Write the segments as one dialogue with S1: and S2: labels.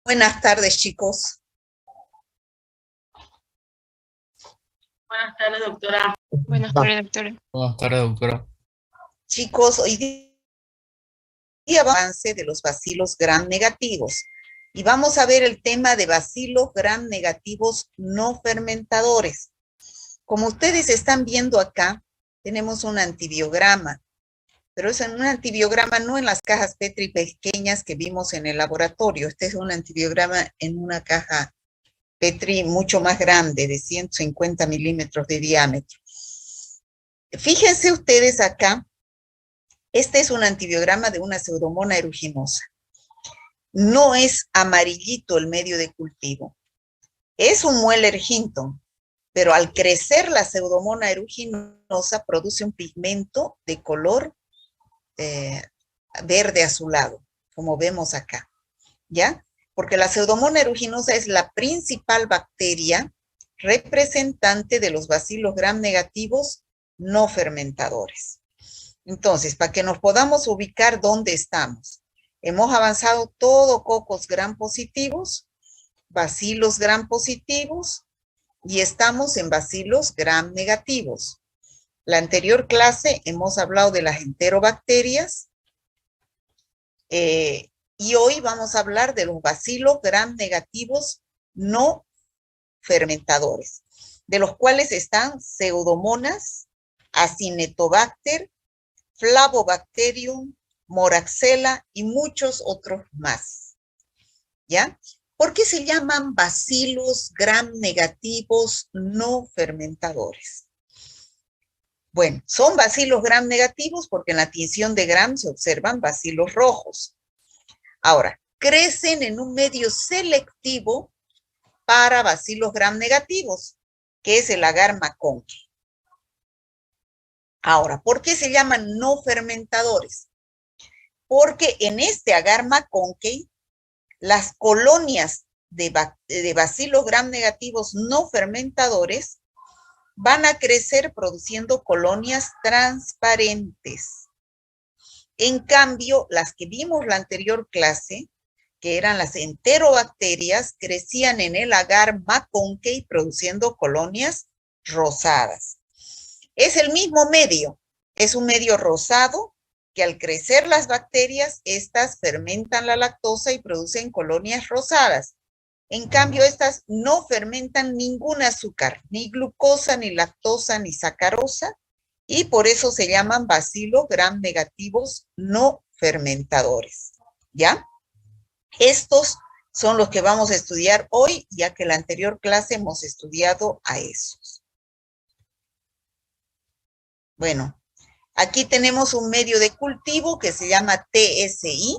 S1: Buenas tardes, chicos.
S2: Buenas tardes, doctora.
S3: Buenas tardes, doctora.
S4: Buenas tardes, doctora.
S1: Chicos, hoy día vamos a avance de los bacilos gram negativos y vamos a ver el tema de bacilos gram negativos no fermentadores. Como ustedes están viendo acá, tenemos un antibiograma, pero es en un antibiograma no en las cajas Petri pequeñas que vimos en el laboratorio. Este es un antibiograma en una caja Petri mucho más grande, de 150 milímetros de diámetro. Fíjense ustedes acá, este es un antibiograma de una Pseudomonas aeruginosa. No es amarillito el medio de cultivo. Es un Mueller Hinton, pero al crecer la Pseudomonas aeruginosa produce un pigmento de color verde azulado, como vemos acá, ¿ya? Porque la Pseudomonas aeruginosa es la principal bacteria representante de los bacilos gram negativos no fermentadores. Entonces, para que nos podamos ubicar dónde estamos, hemos avanzado todo cocos gram positivos, bacilos gram positivos, y estamos en bacilos gram negativos. La anterior clase hemos hablado de las enterobacterias, y hoy vamos a hablar de los bacilos gram negativos no fermentadores, de los cuales están Pseudomonas, Acinetobacter, Flavobacterium, Moraxella y muchos otros más. ¿Ya? ¿Por qué se llaman bacilos gram negativos no fermentadores? Bueno, son bacilos gram negativos porque en la tinción de gram se observan bacilos rojos. Ahora, crecen en un medio selectivo para bacilos gram negativos, que es el agar McConkey. Ahora, ¿por qué se llaman no fermentadores? Porque en este agar McConkey, las colonias de bacilos gram negativos no fermentadores van a crecer produciendo colonias transparentes. En cambio, las que vimos la anterior clase, que eran las enterobacterias, crecían en el agar McConkey produciendo colonias rosadas. Es el mismo medio, es un medio rosado que al crecer las bacterias, estas fermentan la lactosa y producen colonias rosadas. En cambio, estas no fermentan ningún azúcar, ni glucosa, ni lactosa, ni sacarosa, y por eso se llaman bacilos gram negativos no fermentadores, ¿ya? Estos son los que vamos a estudiar hoy, ya que en la anterior clase hemos estudiado a esos. Bueno, aquí tenemos un medio de cultivo que se llama TSI,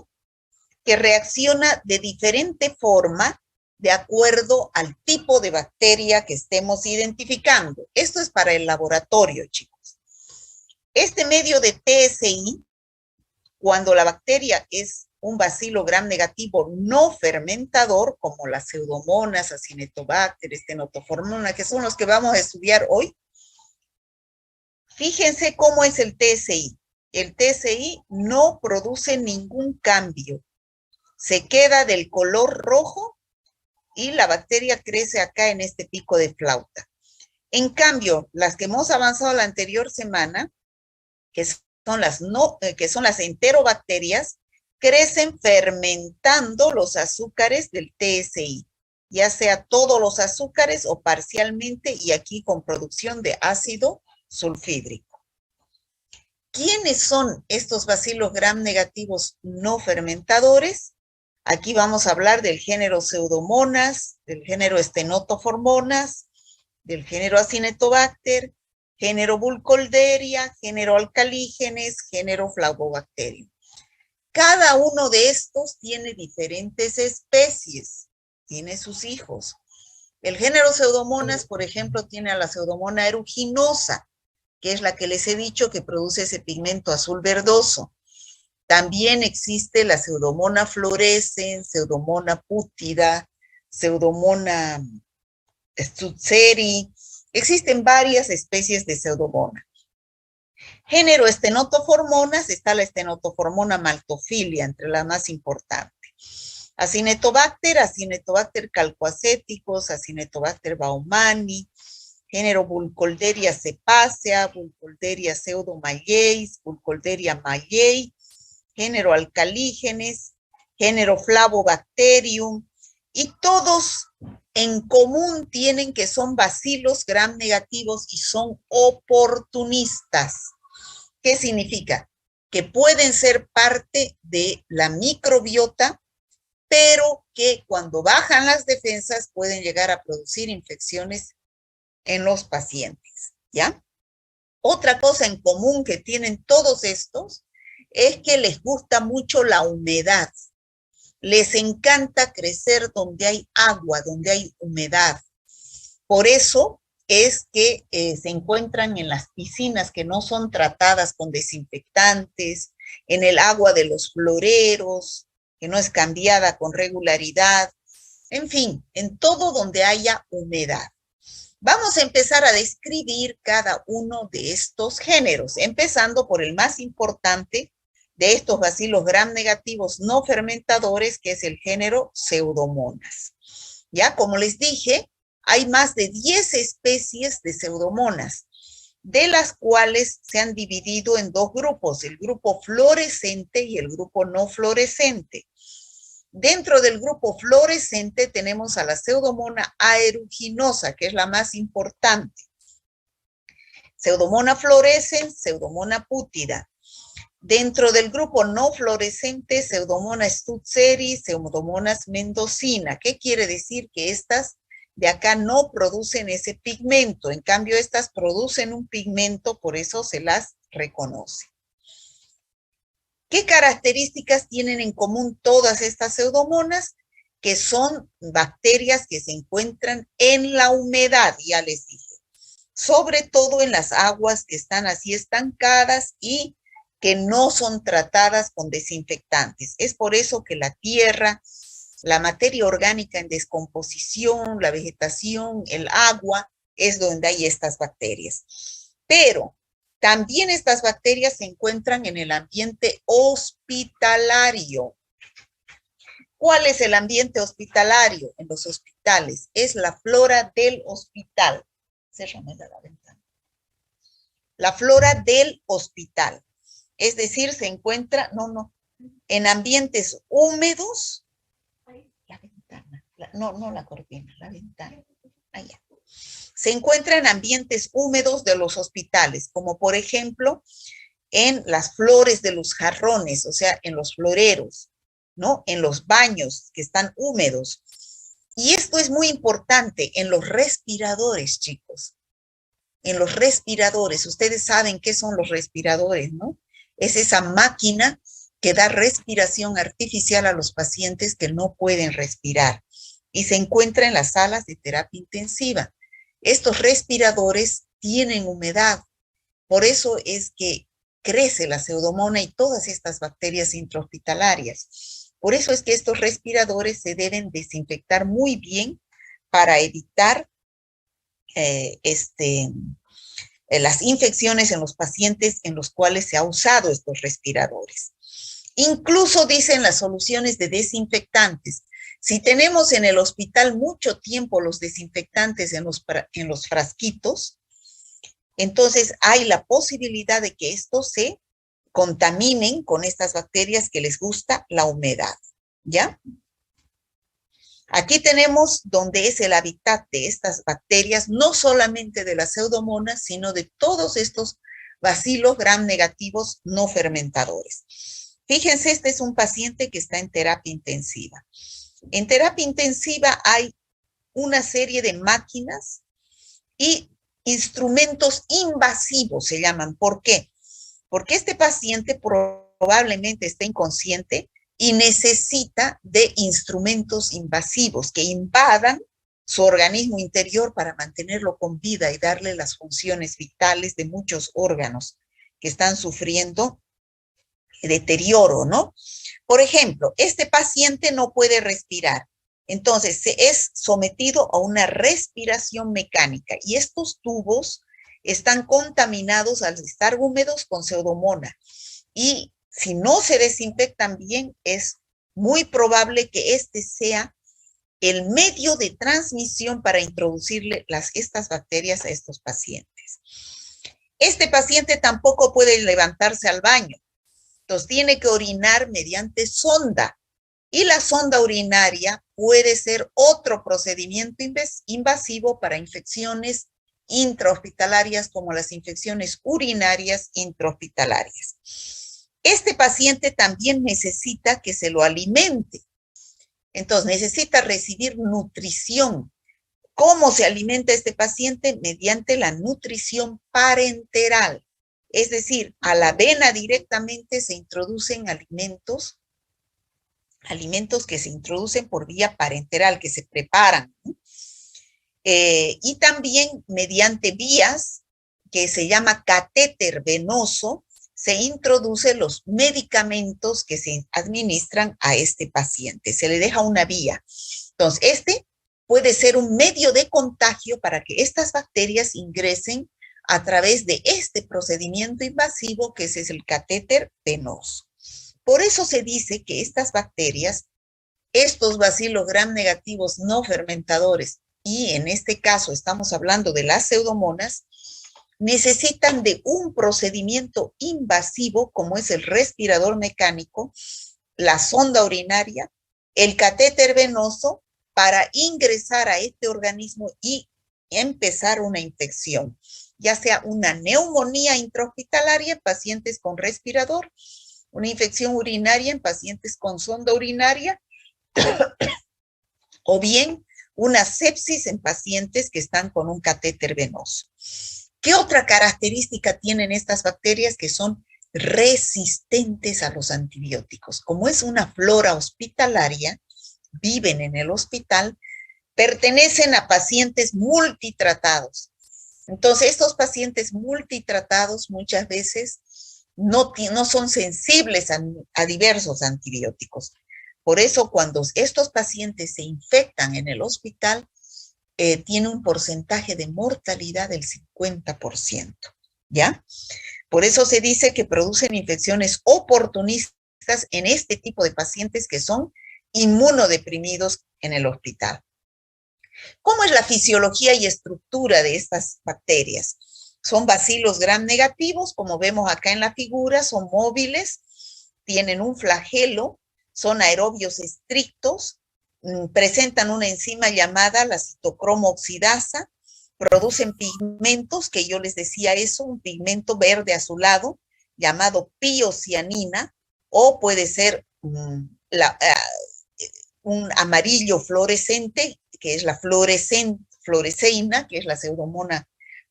S1: que reacciona de diferente forma de acuerdo al tipo de bacteria que estemos identificando. Esto es para el laboratorio, chicos. Este medio de TSI, cuando la bacteria es un bacilo gram negativo no fermentador, como las Pseudomonas, Acinetobacter, Stenotophormonas, que son los que vamos a estudiar hoy, fíjense cómo es el TSI. El TSI no produce ningún cambio. Se queda del color rojo y la bacteria crece acá en este pico de flauta. En cambio, las que hemos avanzado la anterior semana, que son las enterobacterias, crecen fermentando los azúcares del TSI, ya sea todos los azúcares o parcialmente, y aquí con producción de ácido sulfídrico. ¿Quiénes son estos bacilos gram negativos no fermentadores? Aquí vamos a hablar del género Pseudomonas, del género Stenotophormonas, del género Acinetobacter, género Burkholderia, género Alcalígenes, género Flavobacterium. Cada uno de estos tiene diferentes especies, tiene sus hijos. El género Pseudomonas, por ejemplo, tiene a la Pseudomonas aeruginosa, que es la que les he dicho que produce ese pigmento azul verdoso. También existe la Pseudomonas fluorescens, Pseudomonas pútida, Pseudomonas stutzeri. Existen varias especies de Pseudomonas. Género Stenotophormonas, está la Stenotophormona maltophilia, entre las más importantes. Acinetobacter calcoacéticos, Acinetobacter baumannii, género Burkholderia cepacia, Burkholderia pseudomallei, Burkholderia mallei, género Alcalígenes, género Flavobacterium, y todos en común tienen que son bacilos gram negativos y son oportunistas. ¿Qué significa? Que pueden ser parte de la microbiota, pero que cuando bajan las defensas pueden llegar a producir infecciones en los pacientes, ¿ya? Otra cosa en común que tienen todos estos es que les gusta mucho la humedad. Les encanta crecer donde hay agua, donde hay humedad. Por eso es que se encuentran en las piscinas que no son tratadas con desinfectantes, en el agua de los floreros, que no es cambiada con regularidad, en fin, en todo donde haya humedad. Vamos a empezar a describir cada uno de estos géneros, empezando por el más importante de estos bacilos gram negativos no fermentadores, que es el género Pseudomonas. Ya, como les dije, hay más de 10 especies de Pseudomonas, de las cuales se han dividido en dos grupos, el grupo fluorescente y el grupo no fluorescente. Dentro del grupo fluorescente tenemos a la Pseudomona aeruginosa, que es la más importante. Pseudomona fluorescens, Pseudomona pútida. Dentro del grupo no fluorescente, Pseudomona stutzeri, Pseudomonas mendocina. ¿Qué quiere decir? Que estas de acá no producen ese pigmento. En cambio, estas producen un pigmento, por eso se las reconoce. ¿Qué características tienen en común todas estas pseudomonas? Que son bacterias que se encuentran en la humedad, ya les dije. Sobre todo en las aguas que están así estancadas y que no son tratadas con desinfectantes. Es por eso que la tierra, la materia orgánica en descomposición, la vegetación, el agua, es donde hay estas bacterias. Pero también estas bacterias se encuentran en el ambiente hospitalario. ¿Cuál es el ambiente hospitalario en los hospitales? Es la flora del hospital. Cérrame la ventana. La flora del hospital. Es decir, se encuentra, en ambientes húmedos. La ventana, no la cortina, la ventana. Allá. Se encuentra en ambientes húmedos de los hospitales, como por ejemplo en las flores de los jarrones, o sea, en los floreros, ¿no? En los baños que están húmedos. Y esto es muy importante en los respiradores, chicos. En los respiradores, ustedes saben qué son los respiradores, ¿no? Es esa máquina que da respiración artificial a los pacientes que no pueden respirar y se encuentra en las salas de terapia intensiva. Estos respiradores tienen humedad, por eso es que crece la pseudomona y todas estas bacterias intrahospitalarias. Por eso es que estos respiradores se deben desinfectar muy bien para evitar las infecciones en los pacientes en los cuales se ha usado estos respiradores. Incluso dicen las soluciones de desinfectantes. Si tenemos en el hospital mucho tiempo los desinfectantes en los frasquitos, entonces hay la posibilidad de que estos se contaminen con estas bacterias que les gusta la humedad, ¿ya? Aquí tenemos donde es el hábitat de estas bacterias, no solamente de las pseudomonas, sino de todos estos bacilos gram negativos no fermentadores. Fíjense, este es un paciente que está en terapia intensiva. En terapia intensiva hay una serie de máquinas y instrumentos invasivos, se llaman. ¿Por qué? Porque este paciente probablemente está inconsciente y necesita de instrumentos invasivos que invadan su organismo interior para mantenerlo con vida y darle las funciones vitales de muchos órganos que están sufriendo deterioro, ¿no? Por ejemplo, este paciente no puede respirar, entonces se es sometido a una respiración mecánica y estos tubos están contaminados al estar húmedos con pseudomona y si no se desinfectan bien es muy probable que este sea el medio de transmisión para introducirle estas bacterias a estos pacientes. Este paciente tampoco puede levantarse al baño, entonces tiene que orinar mediante sonda, y la sonda urinaria puede ser otro procedimiento invasivo para infecciones intrahospitalarias como las infecciones urinarias intrahospitalarias. Este paciente también necesita que se lo alimente, entonces necesita recibir nutrición. ¿Cómo se alimenta este paciente? Mediante la nutrición parenteral, es decir, a la vena directamente se introducen alimentos que se introducen por vía parenteral, que se preparan, ¿no? Y también mediante vías que se llama catéter venoso, se introducen los medicamentos que se administran a este paciente. Se le deja una vía. Entonces, este puede ser un medio de contagio para que estas bacterias ingresen a través de este procedimiento invasivo que es el catéter venoso. Por eso se dice que estas bacterias, estos bacilos gram negativos no fermentadores, y en este caso estamos hablando de las pseudomonas, necesitan de un procedimiento invasivo como es el respirador mecánico, la sonda urinaria, el catéter venoso para ingresar a este organismo y empezar una infección, ya sea una neumonía intrahospitalaria en pacientes con respirador, una infección urinaria en pacientes con sonda urinaria, o bien una sepsis en pacientes que están con un catéter venoso. ¿Qué otra característica tienen estas bacterias? Que son resistentes a los antibióticos. Como es una flora hospitalaria, viven en el hospital, pertenecen a pacientes multitratados. Entonces, estos pacientes multitratados muchas veces no son sensibles a diversos antibióticos. Por eso, cuando estos pacientes se infectan en el hospital, tiene un porcentaje de mortalidad del 50%, ¿ya? Por eso se dice que producen infecciones oportunistas en este tipo de pacientes que son inmunodeprimidos en el hospital. ¿Cómo es la fisiología y estructura de estas bacterias? Son bacilos gram negativos, como vemos acá en la figura, son móviles, tienen un flagelo, son aerobios estrictos, presentan una enzima llamada la citocromo oxidasa, producen pigmentos, que yo les decía eso, un pigmento verde azulado llamado piocianina, o puede ser un amarillo fluorescente, que es la fluoresceína, que es la pseudomona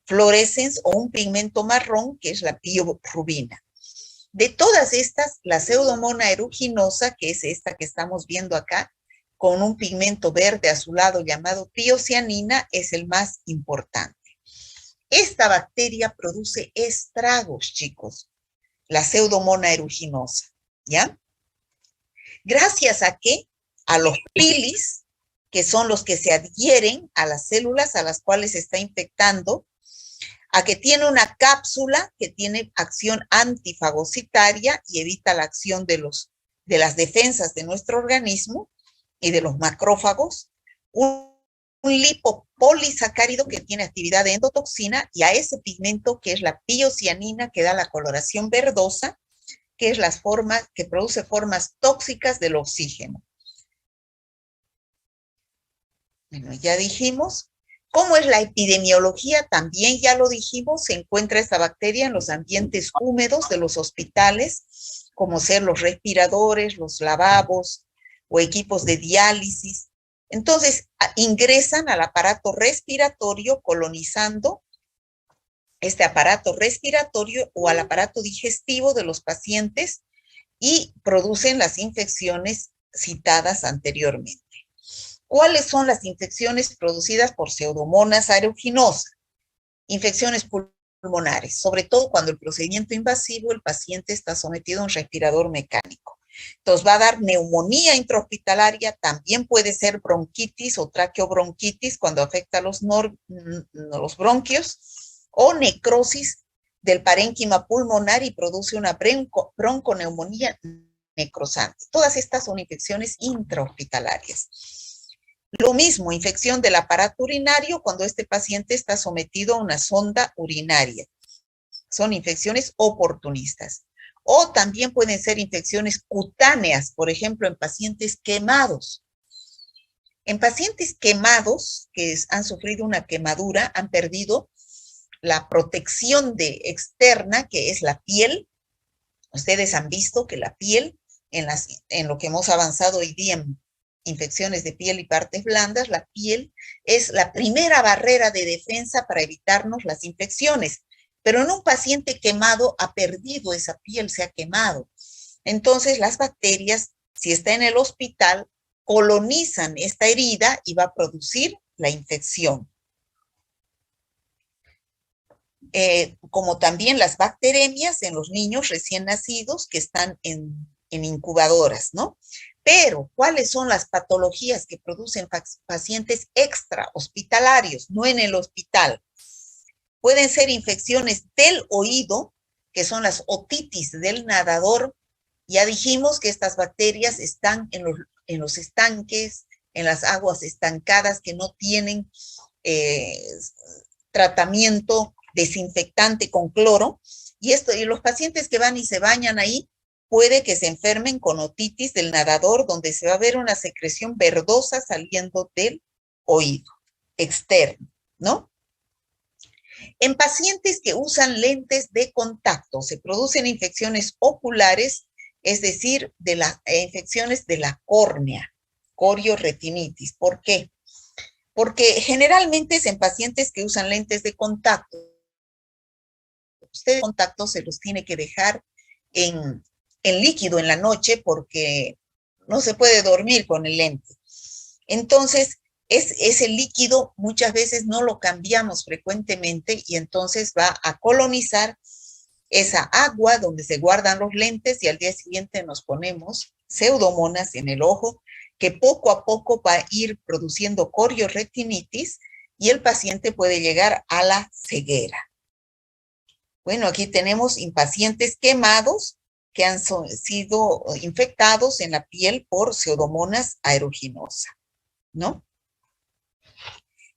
S1: fluorescens, o un pigmento marrón, que es la piorubina. De todas estas, la pseudomona aeruginosa, que es esta que estamos viendo acá, con un pigmento verde azulado llamado piocianina, es el más importante. Esta bacteria produce estragos, chicos, la pseudomona aeruginosa, ¿ya? Gracias a qué? A los pilis, que son los que se adhieren a las células a las cuales se está infectando, a que tiene una cápsula que tiene acción antifagocitaria y evita la acción de las defensas de nuestro organismo y de los macrófagos, un lipopolisacárido que tiene actividad de endotoxina, y a ese pigmento que es la piocianina, que da la coloración verdosa, que es que produce formas tóxicas del oxígeno. Bueno, ya dijimos. ¿Cómo es la epidemiología? También ya lo dijimos, se encuentra esta bacteria en los ambientes húmedos de los hospitales, como ser los respiradores, los lavabos o equipos de diálisis. Entonces, ingresan al aparato respiratorio colonizando este aparato respiratorio o al aparato digestivo de los pacientes y producen las infecciones citadas anteriormente. ¿Cuáles son las infecciones producidas por pseudomonas aeruginosa? Infecciones pulmonares, sobre todo cuando el procedimiento invasivo, el paciente está sometido a un respirador mecánico. Entonces va a dar neumonía intrahospitalaria, también puede ser bronquitis o traqueobronquitis cuando afecta a los bronquios, o necrosis del parénquima pulmonar y produce una bronconeumonía necrosante. Todas estas son infecciones intrahospitalarias. Lo mismo, infección del aparato urinario cuando este paciente está sometido a una sonda urinaria. Son infecciones oportunistas. O también pueden ser infecciones cutáneas, por ejemplo, en pacientes quemados. En pacientes quemados que han sufrido una quemadura, han perdido la protección externa, que es la piel. Ustedes han visto que la piel, en lo que hemos avanzado hoy día en infecciones de piel y partes blandas, la piel es la primera barrera de defensa para evitarnos las infecciones. Pero en un paciente quemado ha perdido esa piel, se ha quemado. Entonces las bacterias, si está en el hospital, colonizan esta herida y va a producir la infección. Como también las bacteremias en los niños recién nacidos que están en incubadoras, ¿no? Pero, ¿cuáles son las patologías que producen pacientes extrahospitalarios, no en el hospital? Pueden ser infecciones del oído, que son las otitis del nadador. Ya dijimos que estas bacterias están en los estanques, en las aguas estancadas que no tienen tratamiento desinfectante con cloro, y los pacientes que van y se bañan ahí, puede que se enfermen con otitis del nadador, donde se va a ver una secreción verdosa saliendo del oído externo, ¿no? En pacientes que usan lentes de contacto, se producen infecciones oculares, es decir, de las infecciones de la córnea, corioretinitis. ¿Por qué? Porque generalmente es en pacientes que usan lentes de contacto. Usted contacto se los tiene que dejar en líquido en la noche porque no se puede dormir con el lente. Entonces, ese líquido muchas veces no lo cambiamos frecuentemente y entonces va a colonizar esa agua donde se guardan los lentes y al día siguiente nos ponemos pseudomonas en el ojo que poco a poco va a ir produciendo corioretinitis y el paciente puede llegar a la ceguera. Bueno, aquí tenemos pacientes quemados que han sido infectados en la piel por pseudomonas aeruginosa, ¿no?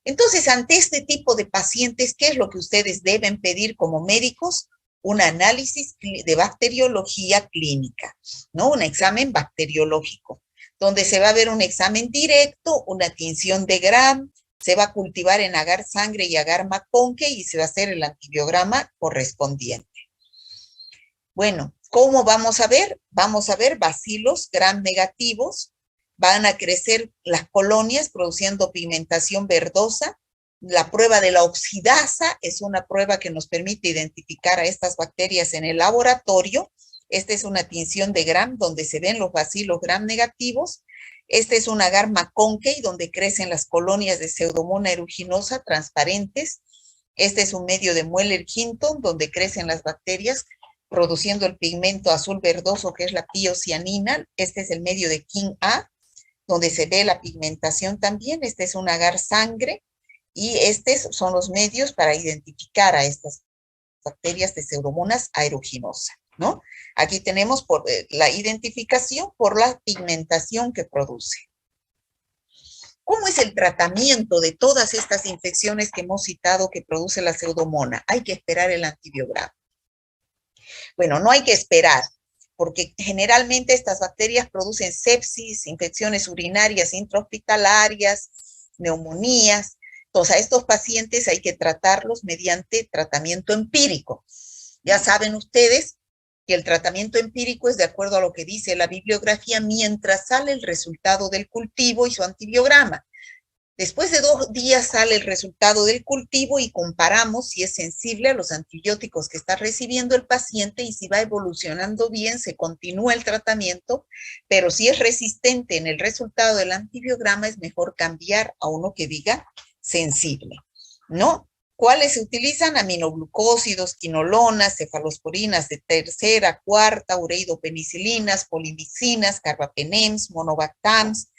S1: Entonces, ante este tipo de pacientes, ¿qué es lo que ustedes deben pedir como médicos? Un análisis de bacteriología clínica, ¿no? Un examen bacteriológico, donde se va a ver un examen directo, una tinción de Gram, se va a cultivar en agar sangre y agar Maconque y se va a hacer el antibiograma correspondiente. Bueno, ¿cómo vamos a ver? Vamos a ver bacilos Gram negativos, van a crecer las colonias produciendo pigmentación verdosa. La prueba de la oxidasa es una prueba que nos permite identificar a estas bacterias en el laboratorio. Esta es una tinción de Gram donde se ven los bacilos Gram negativos. Este es un agar Maconque donde crecen las colonias de Pseudomonas aeruginosa transparentes. Este es un medio de Mueller-Hinton donde crecen las bacterias produciendo el pigmento azul verdoso que es la piocianina. Este es el medio de King A donde se ve la pigmentación también. Este es un agar sangre y estos son los medios para identificar a estas bacterias de Pseudomonas aeruginosa, ¿no? Aquí tenemos la identificación por la pigmentación que produce. ¿Cómo es el tratamiento de todas estas infecciones que hemos citado que produce la pseudomona? Hay que esperar el antibiograma. Bueno, no hay que esperar, porque generalmente estas bacterias producen sepsis, infecciones urinarias intrahospitalarias, neumonías. Entonces, a estos pacientes hay que tratarlos mediante tratamiento empírico. Ya saben ustedes que el tratamiento empírico es de acuerdo a lo que dice la bibliografía mientras sale el resultado del cultivo y su antibiograma. Después de 2 días sale el resultado del cultivo y comparamos si es sensible a los antibióticos que está recibiendo el paciente y si va evolucionando bien, se continúa el tratamiento, pero si es resistente en el resultado del antibiograma, es mejor cambiar a uno que diga sensible, ¿no? ¿Cuáles se utilizan? Aminoglucósidos, quinolonas, cefalosporinas de tercera, cuarta, ureidopenicilinas, polimicinas, carbapenems, monobactams.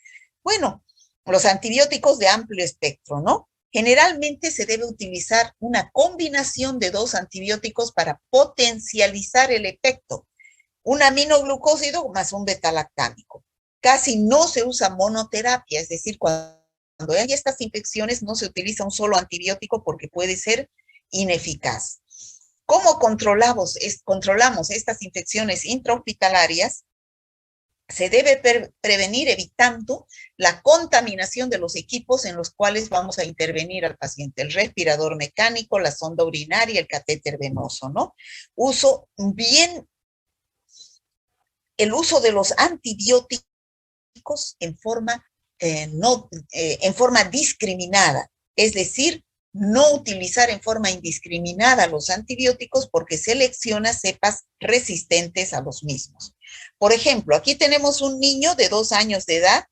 S1: Bueno, los antibióticos de amplio espectro, ¿no? Generalmente se debe utilizar una combinación de 2 antibióticos para potencializar el efecto. un aminoglucósido más un betalactámico. Casi no se usa monoterapia, es decir, cuando hay estas infecciones no se utiliza un solo antibiótico porque puede ser ineficaz. ¿Cómo controlamos estas infecciones intrahospitalarias? Se debe prevenir evitando la contaminación de los equipos en los cuales vamos a intervenir al paciente, el respirador mecánico, la sonda urinaria, el catéter venoso, ¿no? El uso de los antibióticos en forma discriminada, es decir, no utilizar en forma indiscriminada los antibióticos porque selecciona cepas resistentes a los mismos. Por ejemplo, aquí tenemos un niño de 2 años de edad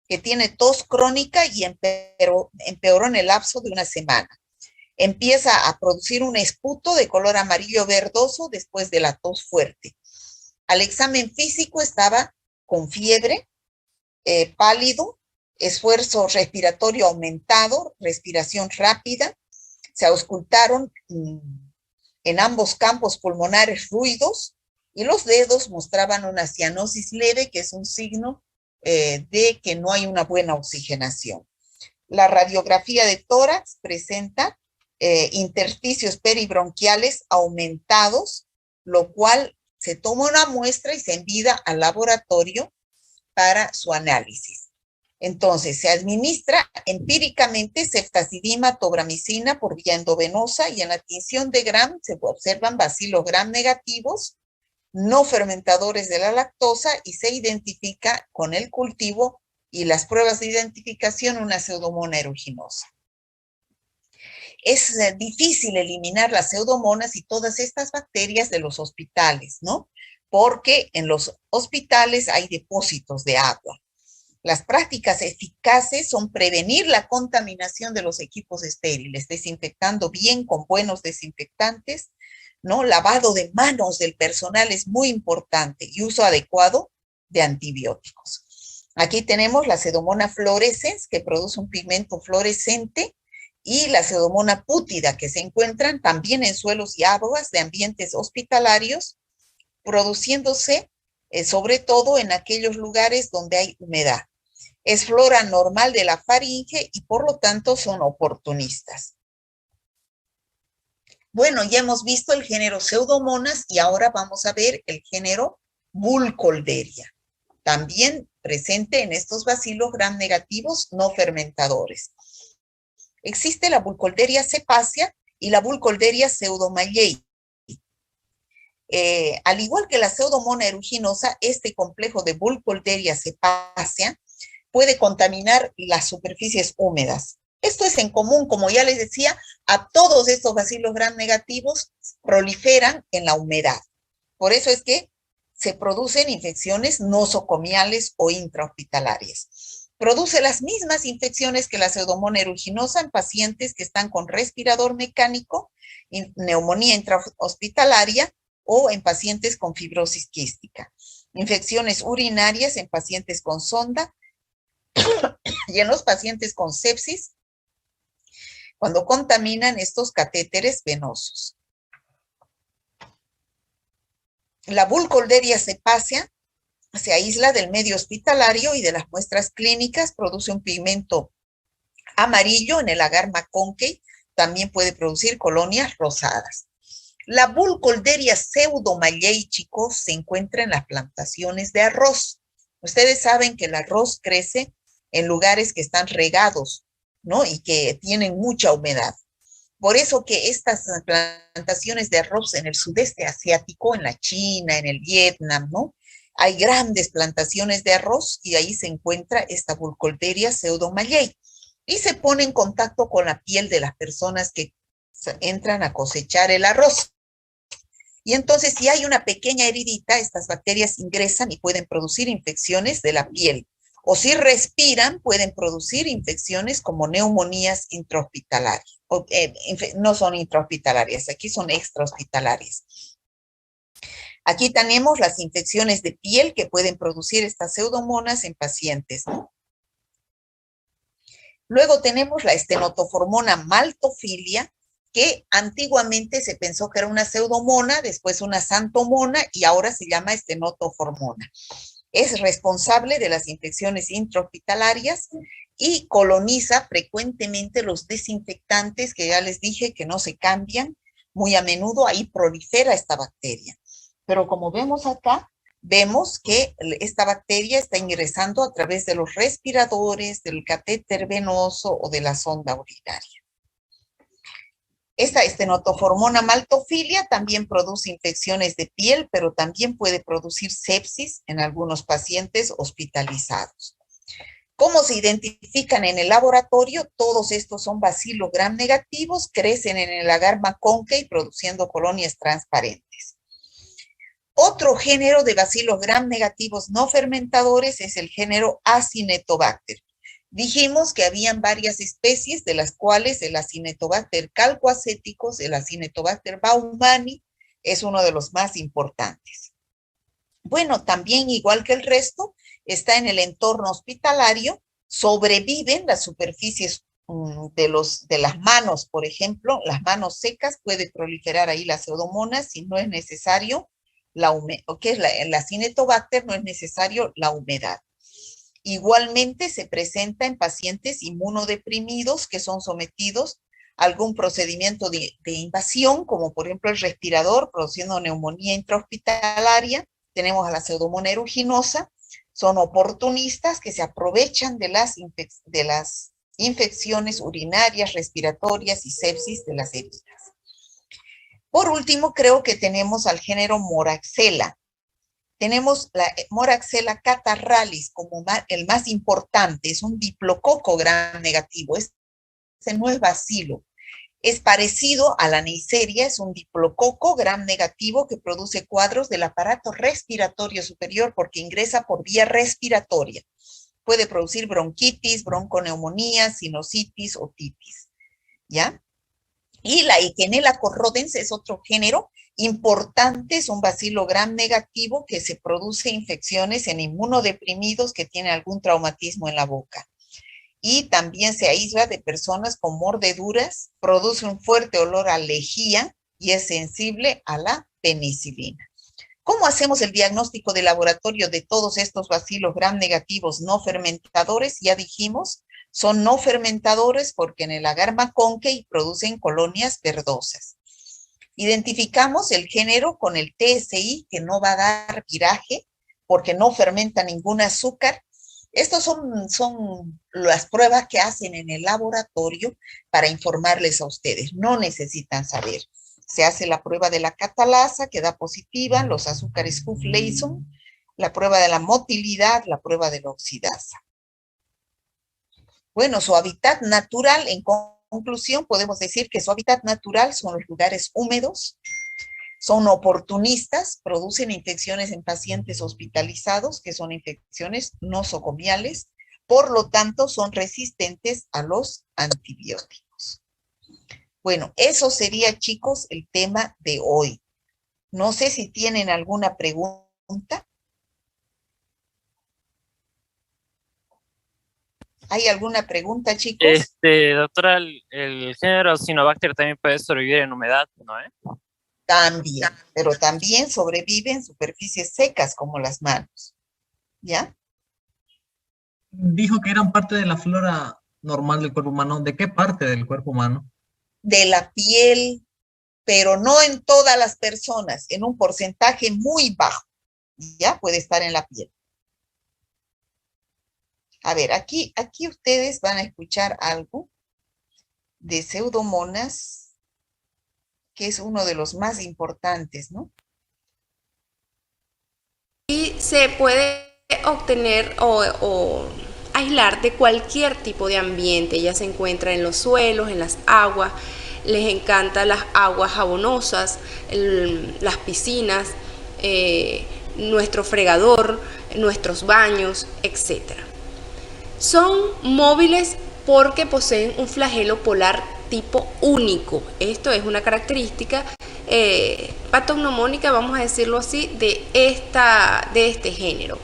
S1: que tiene tos crónica y empeoró en el lapso de una semana. Empieza a producir un esputo de color amarillo verdoso después de la tos fuerte. Al examen físico estaba con fiebre, pálido, esfuerzo respiratorio aumentado, respiración rápida. Se auscultaron en ambos campos pulmonares ruidos y los dedos mostraban una cianosis leve, que es un signo de que no hay una buena oxigenación. La radiografía de tórax presenta intersticios peribronquiales aumentados, lo cual se toma una muestra y se envía al laboratorio para su análisis. Entonces, se administra empíricamente ceftazidima, tobramicina por vía endovenosa y en la tinción de Gram se observan bacilos Gram negativos, no fermentadores de la lactosa y se identifica con el cultivo y las pruebas de identificación una pseudomonas aeruginosa. Es difícil eliminar las pseudomonas y todas estas bacterias de los hospitales, ¿no? Porque en los hospitales hay depósitos de agua. Las prácticas eficaces son prevenir la contaminación de los equipos estériles, desinfectando bien con buenos desinfectantes, ¿no? Lavado de manos del personal es muy importante y uso adecuado de antibióticos. Aquí tenemos la Pseudomonas fluorescens, que produce un pigmento fluorescente, y la Pseudomonas pútida, que se encuentran también en suelos y aguas de ambientes hospitalarios, produciéndose sobre todo en aquellos lugares donde hay humedad. Es flora normal de la faringe y por lo tanto son oportunistas. Bueno, ya hemos visto el género Pseudomonas y ahora vamos a ver el género Burkholderia, también presente en estos bacilos gram negativos no fermentadores. Existe la Burkholderia cepacia y la Burkholderia pseudomallei. Al igual que la Pseudomonas aeruginosa, este complejo de Burkholderia cepacia puede contaminar las superficies húmedas. Esto es en común, como ya les decía, a todos estos bacilos gram negativos proliferan en la humedad. Por eso es que se producen infecciones nosocomiales o intrahospitalarias. Produce las mismas infecciones que la Pseudomonas aeruginosa en pacientes que están con respirador mecánico, neumonía intrahospitalaria o en pacientes con fibrosis quística. Infecciones urinarias en pacientes con sonda y en los pacientes con sepsis cuando contaminan estos catéteres venosos. La Burkholderia cepacia se aísla del medio hospitalario y de las muestras clínicas, produce un pigmento amarillo en el agar McConkey, también puede producir colonias rosadas. La Burkholderia pseudomallei, chicos, se encuentra en las plantaciones de arroz. Ustedes saben que el arroz crece en lugares que están regados, ¿no? Y que tienen mucha humedad. Por eso que estas plantaciones de arroz en el sudeste asiático, en la China, en el Vietnam, ¿no? Hay grandes plantaciones de arroz y ahí se encuentra esta Burkholderia pseudomallei y se pone en contacto con la piel de las personas que entran a cosechar el arroz. Y entonces, si hay una pequeña heridita, estas bacterias ingresan y pueden producir infecciones de la piel. O si respiran, pueden producir infecciones como neumonías intrahospitalarias. No son intrahospitalarias, aquí son extrahospitalarias. Aquí tenemos las infecciones de piel que pueden producir estas pseudomonas en pacientes, ¿no? Luego tenemos la estenotoformona maltophilia, que antiguamente se pensó que era una pseudomona, después una xanthomona y ahora se llama estenotoformona. Es responsable de las infecciones intrahospitalarias y coloniza frecuentemente los desinfectantes que ya les dije que no se cambian. Muy a menudo ahí prolifera esta bacteria. Pero como vemos acá, vemos que esta bacteria está ingresando a través de los respiradores, del catéter venoso o de la sonda urinaria. Esta estenotoformona maltofilia también produce infecciones de piel, pero también puede producir sepsis en algunos pacientes hospitalizados. ¿Cómo se identifican en el laboratorio? Todos estos son bacillus gram negativos, crecen en el agar McConkey produciendo colonias transparentes. Otro género de bacillus gram negativos no fermentadores es el género Acinetobacter. Dijimos que habían varias especies, de las cuales el Acinetobacter calcoacéticos, el Acinetobacter baumani, es uno de los más importantes. Bueno, también igual que el resto, está en el entorno hospitalario, sobreviven las superficies de las manos, por ejemplo, las manos secas, puede proliferar ahí la pseudomonas si no es necesario la humedad, que es el Acinetobacter, no es necesario la humedad. Igualmente se presenta en pacientes inmunodeprimidos que son sometidos a algún procedimiento de invasión, como por ejemplo el respirador, produciendo neumonía intrahospitalaria. Tenemos a la pseudomonas aeruginosa, son oportunistas que se aprovechan de las infecciones urinarias, respiratorias y sepsis de las heridas. Por último, creo que tenemos al género Moraxella. Tenemos la Moraxella catarrhalis como el más importante, es un diplococo gram negativo, este no es bacilo, es parecido a la Neisseria, es un diplococo gram negativo que produce cuadros del aparato respiratorio superior porque ingresa por vía respiratoria. Puede producir bronquitis, bronconeumonía, sinusitis, otitis, ¿ya? Y la Eikenella corrodens es otro género importante, es un bacilo gram negativo que se produce infecciones en inmunodeprimidos que tienen algún traumatismo en la boca. Y también se aísla de personas con mordeduras, produce un fuerte olor a lejía y es sensible a la penicilina. ¿Cómo hacemos el diagnóstico de laboratorio de todos estos bacilos gram negativos no fermentadores? Ya dijimos, son no fermentadores porque en el agar McConkey producen colonias verdosas. Identificamos el género con el TSI, que no va a dar viraje porque no fermenta ningún azúcar. Estas son las pruebas que hacen en el laboratorio para informarles a ustedes. No necesitan saber. Se hace la prueba de la catalasa, que da positiva, los azúcares Huff-Leyson, la prueba de la motilidad, la prueba de la oxidasa. Bueno, su hábitat natural, en conclusión, podemos decir que su hábitat natural son los lugares húmedos, son oportunistas, producen infecciones en pacientes hospitalizados, que son infecciones nosocomiales, por lo tanto son resistentes a los antibióticos. Bueno, eso sería, chicos, el tema de hoy. No sé si tienen alguna pregunta. ¿Hay alguna pregunta, chicos?
S3: Doctora, el género Acinetobacter también puede sobrevivir en humedad, ¿no?
S1: También, pero también sobrevive en superficies secas como las manos. ¿Ya?
S4: Dijo que eran parte de la flora normal del cuerpo humano. ¿De qué parte del cuerpo humano?
S1: De la piel, pero no en todas las personas, en un porcentaje muy bajo. ¿Ya? Puede estar en la piel. A ver, aquí ustedes van a escuchar algo de Pseudomonas, que es uno de los más importantes, ¿no?
S5: Y se puede obtener o aislar de cualquier tipo de ambiente. Ya se encuentra en los suelos, en las aguas. Les encantan las aguas jabonosas, las piscinas, nuestro fregador, nuestros baños, etc. Son móviles porque poseen un flagelo polar tipo único. Esto es una característica patognomónica, vamos a decirlo así, de este género.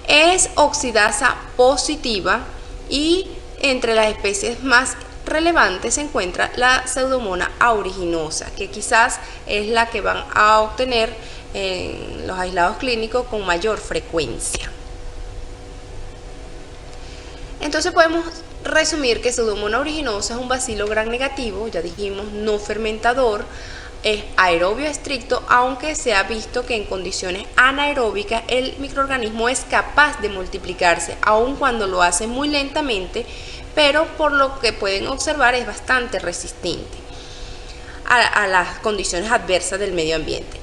S5: Es oxidasa positiva y entre las especies más relevante se encuentra la Pseudomonas aeruginosa, que quizás es la que van a obtener en los aislados clínicos con mayor frecuencia. Entonces podemos resumir que Pseudomonas aeruginosa es un bacilo gram negativo, ya dijimos, no fermentador, es aerobio estricto, aunque se ha visto que en condiciones anaeróbicas el microorganismo es capaz de multiplicarse, aun cuando lo hace muy lentamente, pero por lo que pueden observar es bastante resistente a las condiciones adversas del medio ambiente.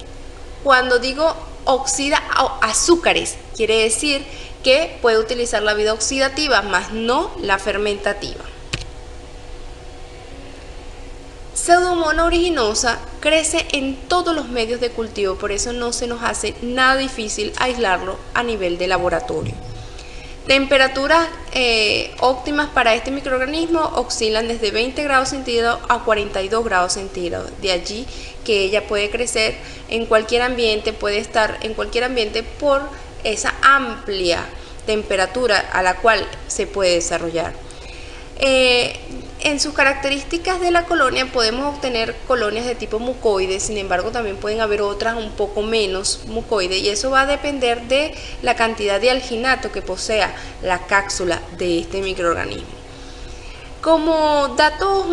S5: Cuando digo oxida azúcares, quiere decir que puede utilizar la vida oxidativa, más no la fermentativa. Pseudomonas aeruginosa crece en todos los medios de cultivo, por eso no se nos hace nada difícil aislarlo a nivel de laboratorio. Temperaturas óptimas para este microorganismo oscilan desde 20 grados centígrados a 42 grados centígrados. De allí que ella puede crecer en cualquier ambiente, puede estar en cualquier ambiente por esa amplia temperatura a la cual se puede desarrollar. En sus características de la colonia podemos obtener colonias de tipo mucoide, sin embargo también pueden haber otras un poco menos mucoide, y eso va a depender de la cantidad de alginato que posea la cápsula de este microorganismo. Como datos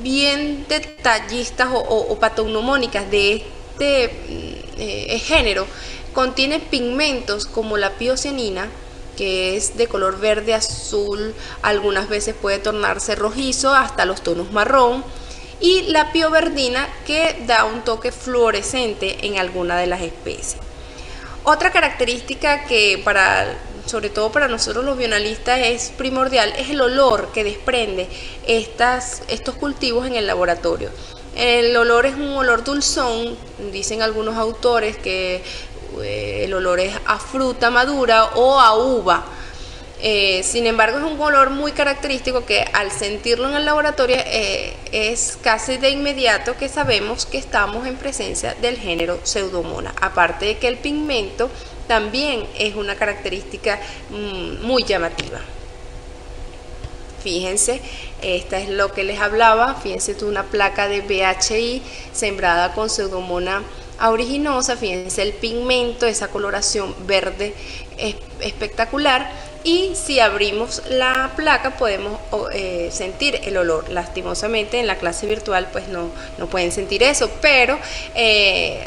S5: bien detallistas o patognomónicas de este género, contiene pigmentos como la piocianina, que es de color verde azul, algunas veces puede tornarse rojizo hasta los tonos marrón, y la pioverdina, que da un toque fluorescente en alguna de las especies. Otra característica que sobre todo para nosotros los bioanalistas es primordial es el olor que desprende estos cultivos en el laboratorio. El olor es un olor dulzón, dicen algunos autores que el olor es a fruta madura o a uva. Sin embargo, es un olor muy característico que al sentirlo en el laboratorio es casi de inmediato que sabemos que estamos en presencia del género Pseudomonas. Aparte de que el pigmento también es una característica muy llamativa. Fíjense, esta es lo que les hablaba. Fíjense, una placa de BHI sembrada con Pseudomonas aeruginosa. Fíjense el pigmento, esa coloración verde espectacular, y si abrimos la placa podemos sentir el olor. Lastimosamente en la clase virtual pues no pueden sentir eso, pero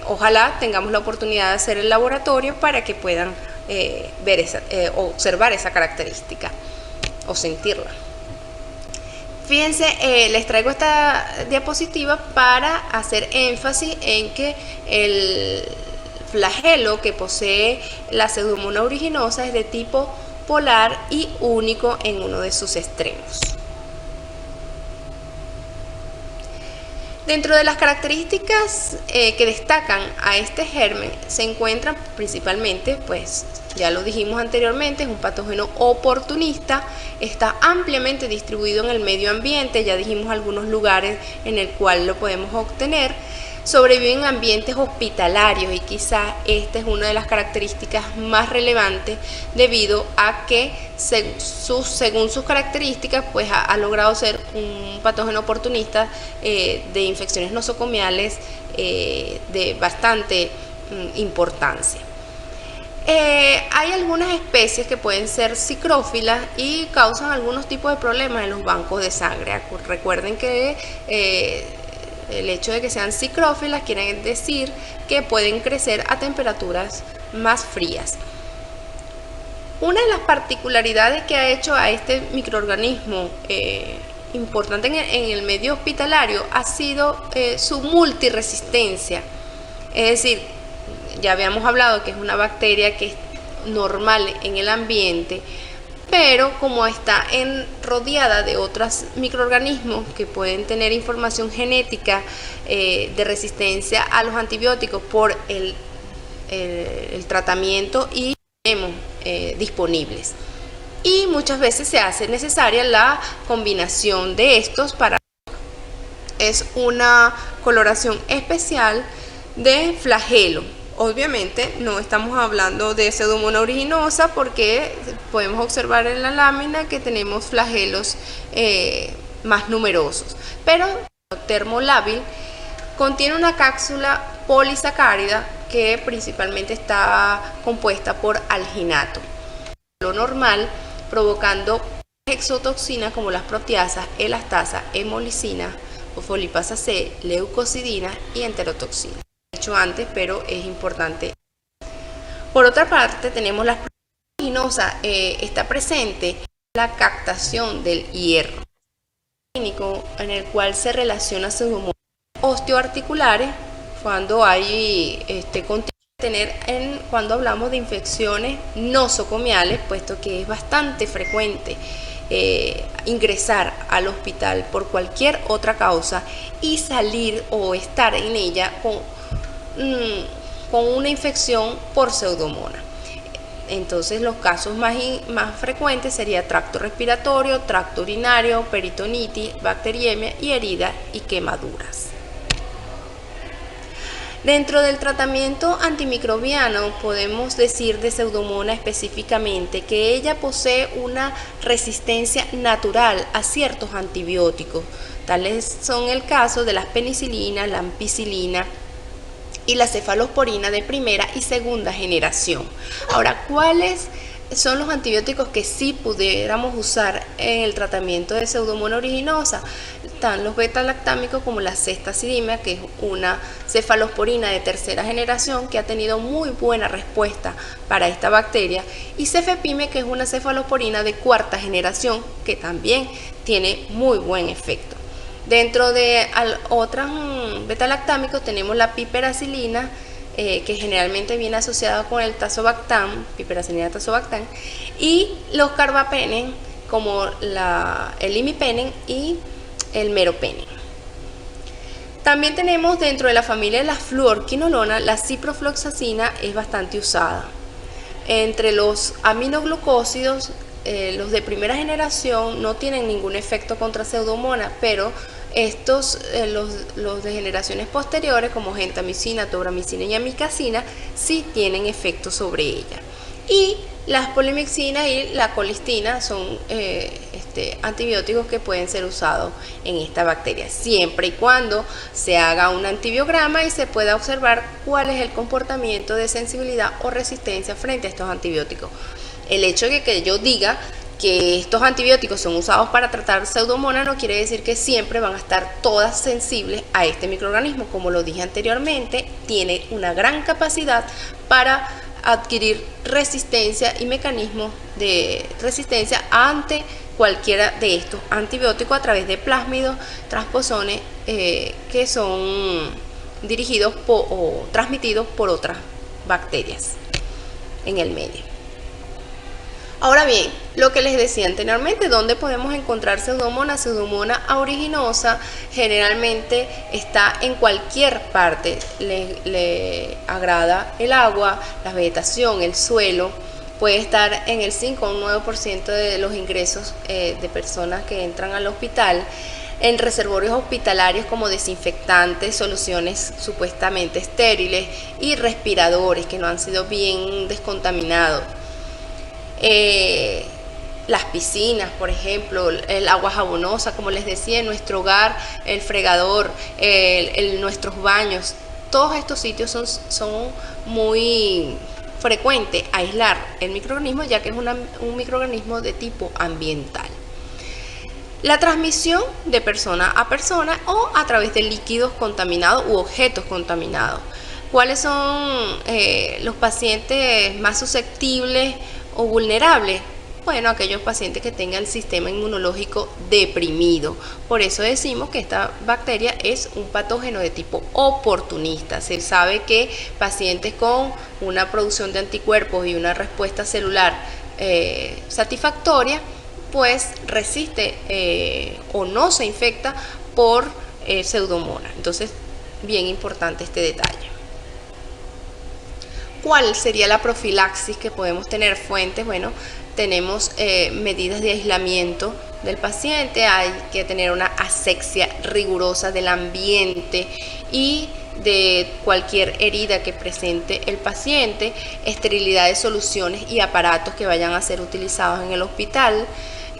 S5: ojalá tengamos la oportunidad de hacer el laboratorio para que puedan observar esa característica o sentirla. Fíjense, les traigo esta diapositiva para hacer énfasis en que el flagelo que posee la Pseudomonas aeruginosa es de tipo polar y único en uno de sus extremos. Dentro de las características que destacan a este germen se encuentran principalmente, pues ya lo dijimos anteriormente, es un patógeno oportunista, está ampliamente distribuido en el medio ambiente, ya dijimos algunos lugares en el cual lo podemos obtener, sobrevive en ambientes hospitalarios, y quizá esta es una de las características más relevantes debido a que según sus características pues ha logrado ser un patógeno oportunista de infecciones nosocomiales de bastante importancia. Hay algunas especies que pueden ser psicrófilas y causan algunos tipos de problemas en los bancos de sangre. Recuerden que el hecho de que sean psicrófilas quiere decir que pueden crecer a temperaturas más frías. Una de las particularidades que ha hecho a este microorganismo importante en el medio hospitalario ha sido su multiresistencia. Es decir, ya habíamos hablado que es una bacteria que es normal en el ambiente, pero como está rodeada de otros microorganismos que pueden tener información genética de resistencia a los antibióticos por el tratamiento y tenemos disponibles. Y muchas veces se hace necesaria la combinación de estos es una coloración especial de flagelo. Obviamente no estamos hablando de Pseudomonas aeruginosa porque podemos observar en la lámina que tenemos flagelos más numerosos. Pero termolábil contiene una cápsula polisacárida que principalmente está compuesta por alginato. Lo normal, provocando exotoxinas como las proteasas, elastasa, hemolicina, fosfolipasa C, leucocidina y enterotoxina. He dicho antes, pero es importante. Por otra parte, tenemos la originosa, está presente la captación del hierro clínico, en el cual se relaciona pseudomonas osteoarticulares cuando hay cuando hablamos de infecciones nosocomiales, puesto que es bastante frecuente ingresar al hospital por cualquier otra causa y salir o estar en ella con una infección por pseudomonas. Entonces los casos más frecuentes sería tracto respiratorio, tracto urinario, peritonitis, bacteriemia y heridas y quemaduras. Dentro del tratamiento antimicrobiano podemos decir de Pseudomonas específicamente que ella posee una resistencia natural a ciertos antibióticos, tales son el caso de las penicilinas, la ampicilina y la cefalosporina de primera y segunda generación. Ahora, ¿cuáles son los antibióticos que sí pudiéramos usar en el tratamiento de Pseudomonas aeruginosa? Están los beta-lactámicos como la ceftazidimia, que es una cefalosporina de tercera generación que ha tenido muy buena respuesta para esta bacteria, y cefepime, que es una cefalosporina de cuarta generación que también tiene muy buen efecto. Dentro de otros beta-lactámicos tenemos la piperacilina, que generalmente viene asociada con el tazobactam, piperacilina tazobactam, y los carbapenen como el imipenem y el meropenem. También tenemos dentro de la familia de las fluorquinolonas, la ciprofloxacina es bastante usada. Entre los aminoglucósidos, los de primera generación no tienen ningún efecto contra Pseudomonas, pero estos, los de generaciones posteriores, como gentamicina, tobramicina y amicacina, sí tienen efecto sobre ella. Y las polimixinas y la colistina son antibióticos que pueden ser usados en esta bacteria, siempre y cuando se haga un antibiograma y se pueda observar cuál es el comportamiento de sensibilidad o resistencia frente a estos antibióticos. El hecho de que yo diga que estos antibióticos son usados para tratar Pseudomonas no quiere decir que siempre van a estar todas sensibles a este microorganismo. Como lo dije anteriormente, tiene una gran capacidad para adquirir resistencia y mecanismos de resistencia ante cualquiera de estos antibióticos a través de plásmidos, transposones que son dirigidos o transmitidos por otras bacterias en el medio. Ahora bien, lo que les decía anteriormente, ¿dónde podemos encontrar Pseudomonas? Pseudomonas aeruginosa generalmente está en cualquier parte, le agrada el agua, la vegetación, el suelo, puede estar en el 5 o un 9% de los ingresos de personas que entran al hospital, en reservorios hospitalarios como desinfectantes, soluciones supuestamente estériles y respiradores que no han sido bien descontaminados. Las piscinas, por ejemplo, el agua jabonosa, como les decía, en nuestro hogar, el fregador, nuestros baños, todos estos sitios son muy frecuentes aislar el microorganismo, ya que es un microorganismo de tipo ambiental. La transmisión de persona a persona o a través de líquidos contaminados u objetos contaminados. ¿Cuáles son los pacientes más susceptibles o vulnerables? Bueno, aquellos pacientes que tengan el sistema inmunológico deprimido. Por eso decimos que esta bacteria es un patógeno de tipo oportunista. Se sabe que pacientes con una producción de anticuerpos y una respuesta celular satisfactoria, pues resiste o no se infecta por Pseudomonas. Entonces, bien importante este detalle. ¿Cuál sería la profilaxis que podemos tener? Fuentes, bueno, tenemos medidas de aislamiento del paciente, hay que tener una asepsia rigurosa del ambiente y de cualquier herida que presente el paciente, esterilidad de soluciones y aparatos que vayan a ser utilizados en el hospital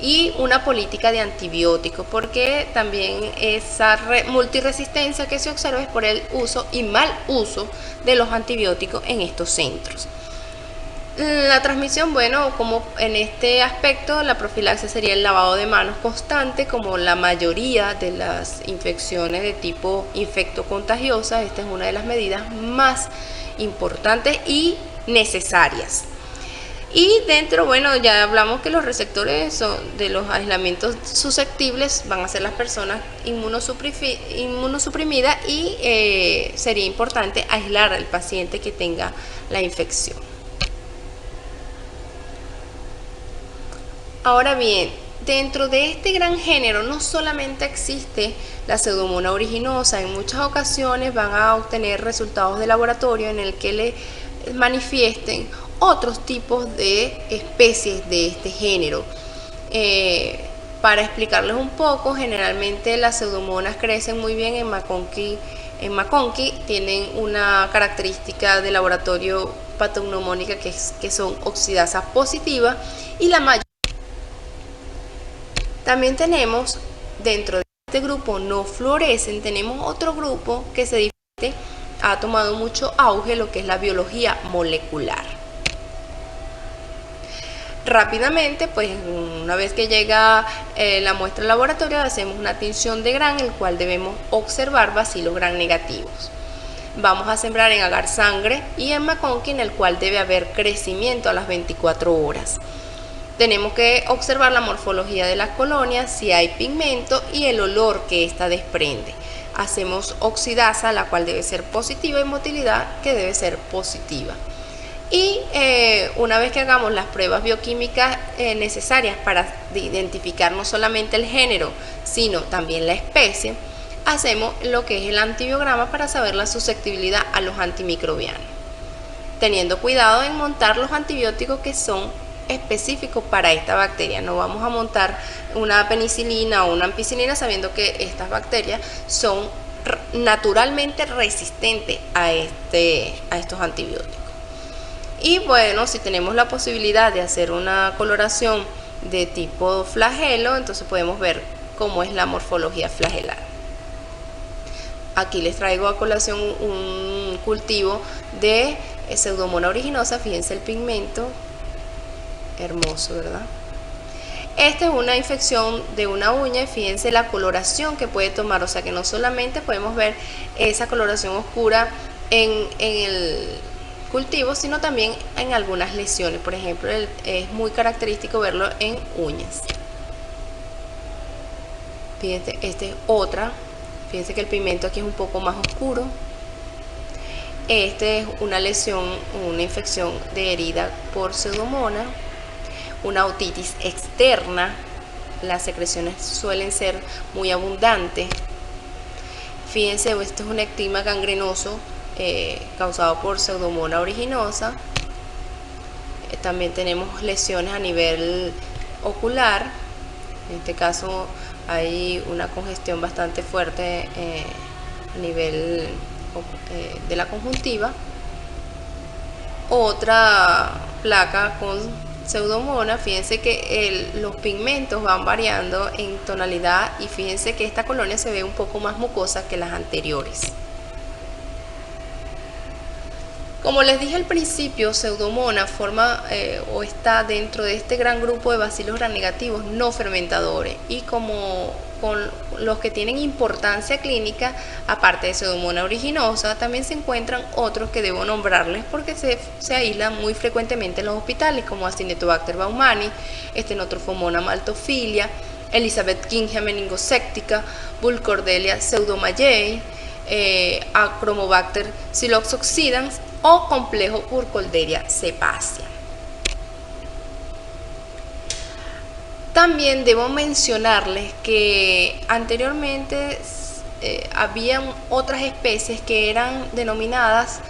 S5: y una política de antibióticos, porque también esa multiresistencia que se observa es por el uso y mal uso de los antibióticos en estos centros. La transmisión, bueno, como en este aspecto, la profilaxis sería el lavado de manos constante, como la mayoría de las infecciones de tipo infectocontagiosa. Esta es una de las medidas más importantes y necesarias. Y dentro, bueno, ya hablamos que los receptores de los aislamientos susceptibles van a ser las personas inmunosuprimidas y sería importante aislar al paciente que tenga la infección. Ahora bien, dentro de este gran género no solamente existe la Pseudomonas aeruginosa, en muchas ocasiones van a obtener resultados de laboratorio en el que le manifiesten otros tipos de especies de este género. Para explicarles un poco, generalmente las pseudomonas crecen muy bien en McConkey. En McConkey tienen una característica de laboratorio patognomónica que son oxidasas positivas, y la mayoría. También tenemos dentro de este grupo no fluorescen, tenemos otro grupo que se diferencia, ha tomado mucho auge lo que es la biología molecular. Rápidamente, pues una vez que llega la muestra al laboratorio, hacemos una tinción de Gram, el cual debemos observar bacilos Gram negativos. Vamos a sembrar en agar sangre y en McConkey, en el cual debe haber crecimiento a las 24 horas. Tenemos que observar la morfología de las colonias, si hay pigmento y el olor que ésta desprende. Hacemos oxidasa, la cual debe ser positiva, y motilidad, que debe ser positiva. Y una vez que hagamos las pruebas bioquímicas necesarias para identificar no solamente el género, sino también la especie, hacemos lo que es el antibiograma para saber la susceptibilidad a los antimicrobianos, teniendo cuidado en montar los antibióticos que son específicos para esta bacteria. No vamos a montar una penicilina o una ampicilina sabiendo que estas bacterias son naturalmente resistentes a estos antibióticos. Y bueno, si tenemos la posibilidad de hacer una coloración de tipo flagelo, entonces podemos ver cómo es la morfología flagelar. Aquí les traigo a colación un cultivo de Pseudomonas aeruginosa. Fíjense el pigmento, hermoso, ¿verdad? Esta es una infección de una uña y fíjense la coloración que puede tomar, o sea que no solamente podemos ver esa coloración oscura en el cultivo, sino también en algunas lesiones. Por ejemplo, es muy característico verlo en uñas. Fíjense, esta es otra. Fíjense que el pigmento aquí es un poco más oscuro. Este es una lesión, una infección de herida por Pseudomonas. Una otitis externa, las secreciones suelen ser muy abundantes. Fíjense, esto es un ectema gangrenoso causado por Pseudomonas aeruginosa. También tenemos lesiones a nivel ocular. En este caso hay una congestión bastante fuerte a nivel de la conjuntiva. Otra placa con Pseudomonas, fíjense que los pigmentos van variando en tonalidad y fíjense que esta colonia se ve un poco más mucosa que las anteriores. Como les dije al principio, Pseudomonas forma o está dentro de este gran grupo de bacilos gram negativos no fermentadores, y como con los que tienen importancia clínica, aparte de Pseudomonas aeruginosa, también se encuentran otros que debo nombrarles porque se aíslan muy frecuentemente en los hospitales, como Acinetobacter baumannii, Stenotrophomonas maltophilia, Elizabeth Kingia meningoséptica, Burkholderia pseudomayei, Achromobacter psiloxoxidans o complejo Burkholderia cepacia. También debo mencionarles que anteriormente habían otras especies que eran denominadas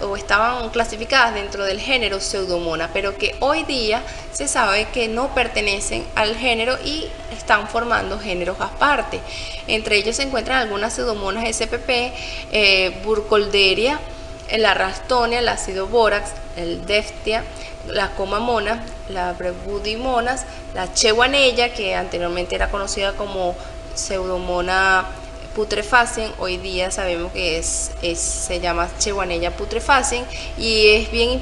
S5: o estaban clasificadas dentro del género Pseudomonas, pero que hoy día se sabe que no pertenecen al género y están formando géneros aparte. Entre ellos se encuentran algunas Pseudomonas spp, Burkholderia, la Ralstonia, el ácido bórax, el Deftia, la Comamona, la Brevudimonas, la Chewanella, que anteriormente era conocida como Pseudomonas putrefacens, hoy día sabemos que se llama Chewanella putrefacens, y es bien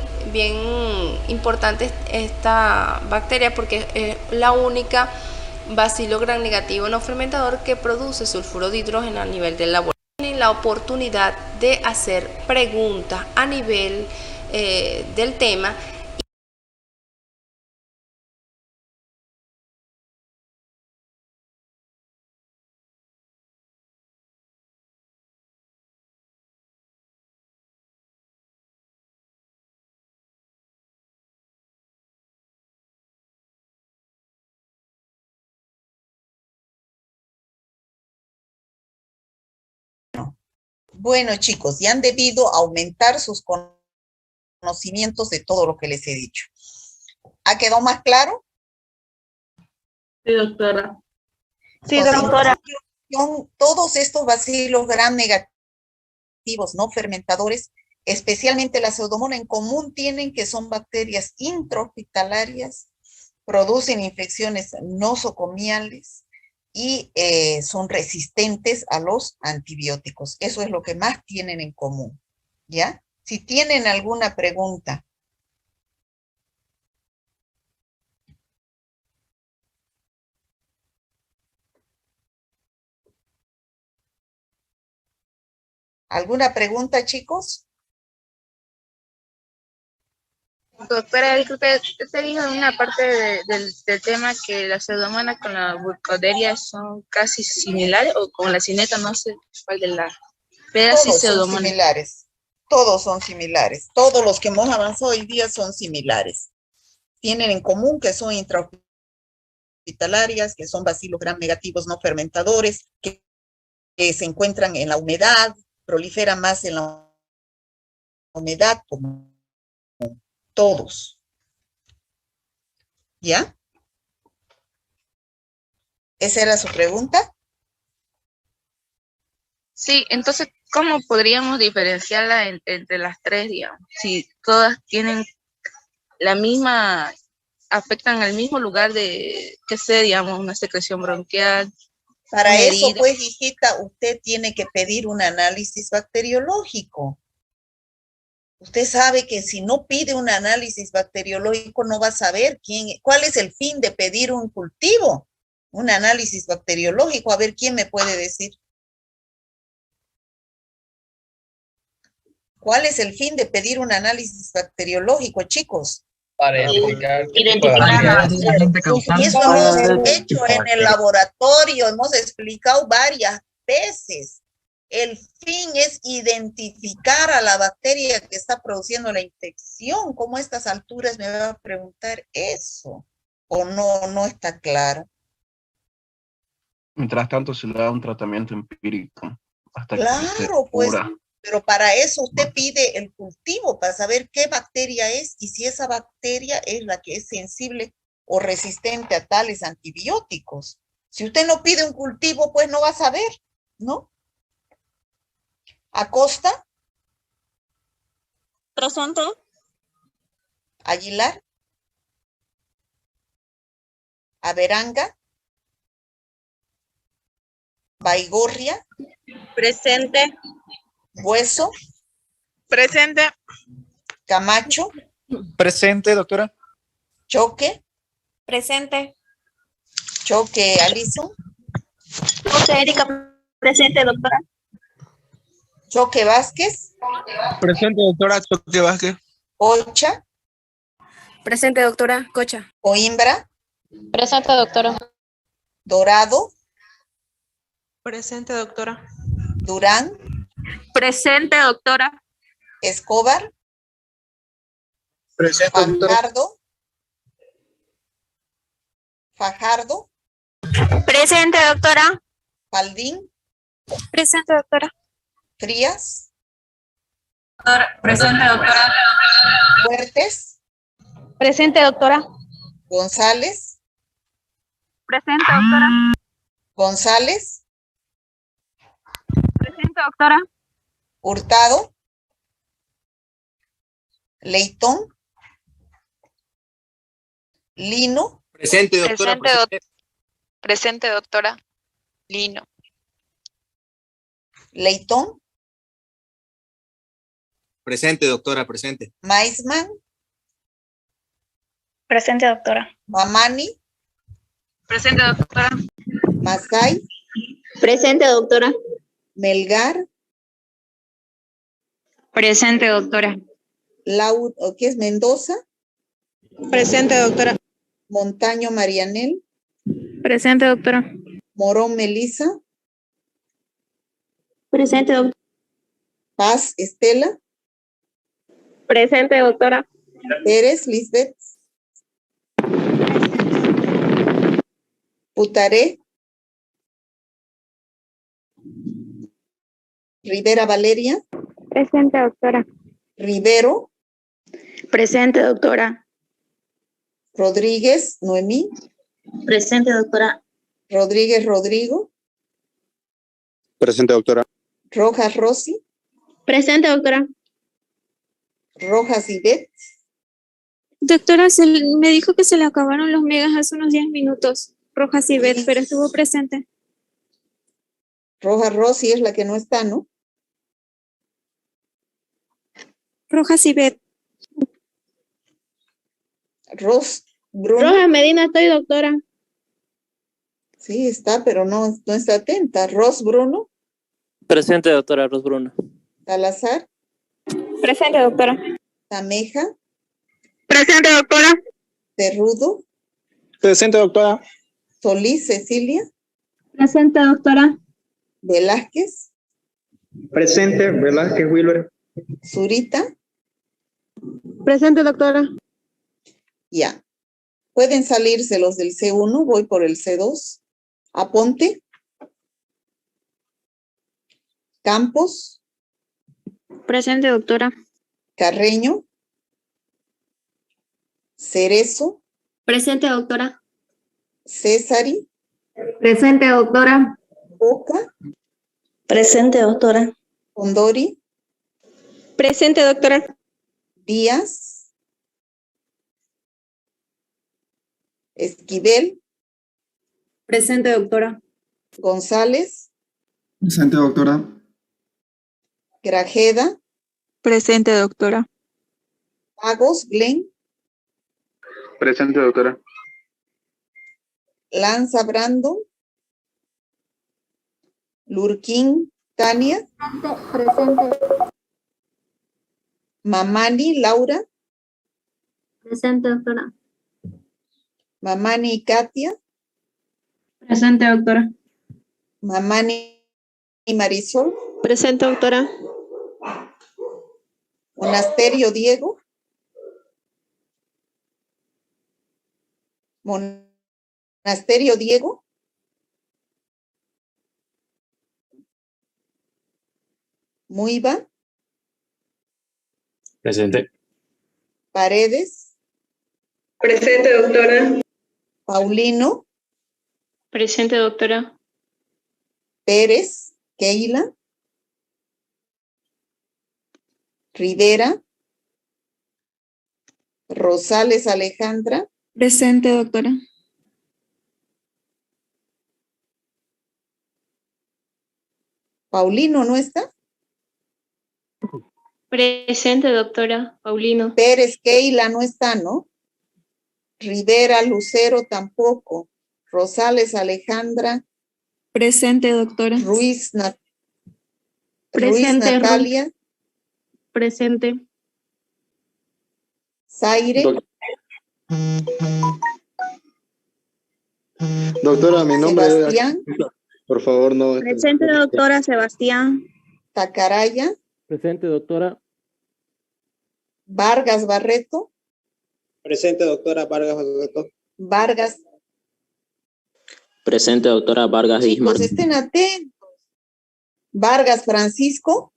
S5: importante esta bacteria porque es la única bacilo gram negativo no fermentador que produce sulfuro de hidrógeno a nivel del laboratorio. Tienen la oportunidad de hacer preguntas a nivel del tema.
S1: Bueno, chicos, ya han debido aumentar sus conocimientos de todo lo que les he dicho. ¿Ha quedado más claro?
S2: Sí, doctora.
S1: Sí, doctora. Todos estos bacilos gram negativos no fermentadores, especialmente la Pseudomonas, en común tienen que son bacterias intrahospitalarias, producen infecciones nosocomiales y son resistentes a los antibióticos. Eso es lo que más tienen en común, ¿ya? Si tienen alguna pregunta. ¿Alguna pregunta, chicos?
S6: Doctora, disculpe, usted dijo en una parte del tema que la pseudomonas con la burkholderia son casi similares, o con la cineta, no sé cuál de las. Pero sí
S1: Todos son
S6: pseudomonas.
S1: similares. Todos son similares. Todos los que hemos avanzado hoy día son similares. Tienen en común que son intrahospitalarias, que son bacilos gram negativos no fermentadores, que se encuentran en la humedad, proliferan más en la humedad, como todos. ¿Ya? ¿Esa era su pregunta?
S6: Sí, entonces, ¿cómo podríamos diferenciarla entre las tres, digamos? Si todas tienen la misma, afectan al mismo lugar de, que sea, digamos, una secreción bronquial.
S1: Para eso, pues, hijita, usted tiene que pedir un análisis bacteriológico. Usted sabe que si no pide un análisis bacteriológico no va a saber cuál es el fin de pedir un cultivo, un análisis bacteriológico. A ver, ¿quién me puede decir? ¿Cuál es el fin de pedir un análisis bacteriológico, chicos?
S7: Para identificar
S1: Y eso hemos hecho en el laboratorio, hemos explicado varias veces. El fin es identificar a la bacteria que está produciendo la infección. ¿Cómo a estas alturas me va a preguntar eso? ¿O no está claro?
S8: Mientras tanto se le da un tratamiento empírico hasta
S1: claro, pues, pero para eso usted pide el cultivo, para saber qué bacteria es y si esa bacteria es la que es sensible o resistente a tales antibióticos. Si usted no pide un cultivo, pues no va a saber, ¿no? Acosta.
S9: Presente.
S1: Aguilar. Averanga. Baigorria.
S9: Presente.
S1: Hueso.
S9: Presente.
S1: Camacho.
S7: Presente, doctora.
S1: Choque.
S9: Presente.
S1: Choque, Alison.
S9: José Erika. Presente, doctora.
S1: Choque Vázquez.
S7: Presente, doctora. Choque Vázquez.
S1: Ocha.
S5: Presente, doctora. Cocha.
S1: Coimbra.
S10: Presente, doctora.
S1: Dorado.
S9: Presente, doctora.
S1: Durán.
S9: Presente, doctora.
S1: Escobar.
S7: Presente, doctora.
S1: Fajardo. Fajardo.
S9: Presente, doctora.
S1: Faldín.
S9: Presente, doctora.
S1: Frías.
S9: Presente, doctora.
S1: Fuertes.
S10: Presente, doctora.
S1: González.
S9: Presente, doctora.
S1: González.
S9: Presente, doctora.
S1: Hurtado. Leitón. Lino,
S7: Presente, doctora.
S9: Presente, doctora. Lino.
S1: Leitón,
S7: Presente, doctora, presente.
S1: Maisman,
S9: Presente, doctora.
S1: Mamani,
S9: Presente, doctora.
S1: Masai,
S10: Presente, doctora.
S1: Melgar,
S9: Presente, doctora.
S1: ¿qué es? Mendoza,
S10: Presente, doctora.
S1: Montaño Marianel,
S9: Presente, doctora.
S1: Morón Melisa,
S10: Presente, doctora.
S1: Paz Estela,
S10: Presente, doctora.
S1: Pérez Lisbeth, Putaré, Rivera Valeria,
S9: Presente, doctora.
S1: Rivero,
S9: Presente, doctora.
S1: Rodríguez Noemí,
S10: Presente, doctora.
S1: Rodríguez Rodrigo,
S7: Presente, doctora.
S1: Rojas Rosy,
S10: Presente, doctora.
S1: Rojas Ivette,
S9: Doctora, me dijo que se le acabaron los megas hace unos 10 minutos. Rojas y Bet, pero estuvo presente.
S1: Rojas Rosy es la que no está, ¿no?
S9: Rojas y Bet.
S1: Bruno.
S10: Roja Medina, estoy, doctora.
S1: Sí, está, pero no está atenta. Ros Bruno,
S3: Presente, doctora Ros Bruno.
S1: Salazar,
S9: Presente, doctora.
S1: Tameja,
S9: Presente, doctora.
S1: Cerrudo,
S7: Presente, doctora.
S1: Solís Cecilia,
S10: Presente, doctora.
S1: Velázquez,
S7: Presente, Velázquez Wilber.
S1: Zurita,
S10: Presente, doctora.
S1: ya. Pueden salirse los del C1, voy por el C2. Aponte, Campos,
S9: Presente, doctora.
S1: Carreño, Cerezo,
S10: Presente, doctora.
S1: Césari,
S10: Presente, doctora.
S1: Boca,
S10: Presente, doctora.
S1: Condori,
S10: Presente, doctora.
S1: Díaz, Esquivel,
S10: Presente, doctora.
S1: González,
S7: Presente, doctora.
S1: Grajeda,
S9: Presente, doctora.
S1: Pagos, Glenn,
S8: Presente, doctora.
S1: Lanza Brandon, Lurquín Tania,
S10: Presente.
S1: Mamani Laura,
S10: Presente, doctora.
S1: Mamani Katia,
S10: Presente, doctora.
S1: Mamani Marisol,
S10: Presente, doctora.
S1: Monasterio Diego, Monasterio Diego, Muiva,
S7: Presente.
S1: Paredes,
S10: Presente, doctora.
S1: Paulino,
S10: Presente, doctora.
S1: Pérez, Keila, Rivera, Rosales Alejandra,
S9: Presente, doctora.
S1: Paulino no está,
S10: Presente, doctora. Paulino.
S1: Pérez Keila no está, ¿no? Rivera Lucero tampoco, Rosales Alejandra,
S9: Presente, doctora.
S1: Ruiz
S10: Presente,
S1: Natalia,
S10: Presente.
S1: Zaire,
S7: Doctora, mi nombre
S1: Sebastián,
S7: por favor, no.
S10: Presente, doctora. Sebastián.
S1: Tacaraya,
S3: Presente, doctora.
S1: Vargas Barreto,
S7: Presente, doctora Vargas Barreto.
S1: Vargas.
S11: Presente, doctora Vargas
S1: Chicos,
S11: Bismarck.
S1: estén atentos. Vargas Francisco,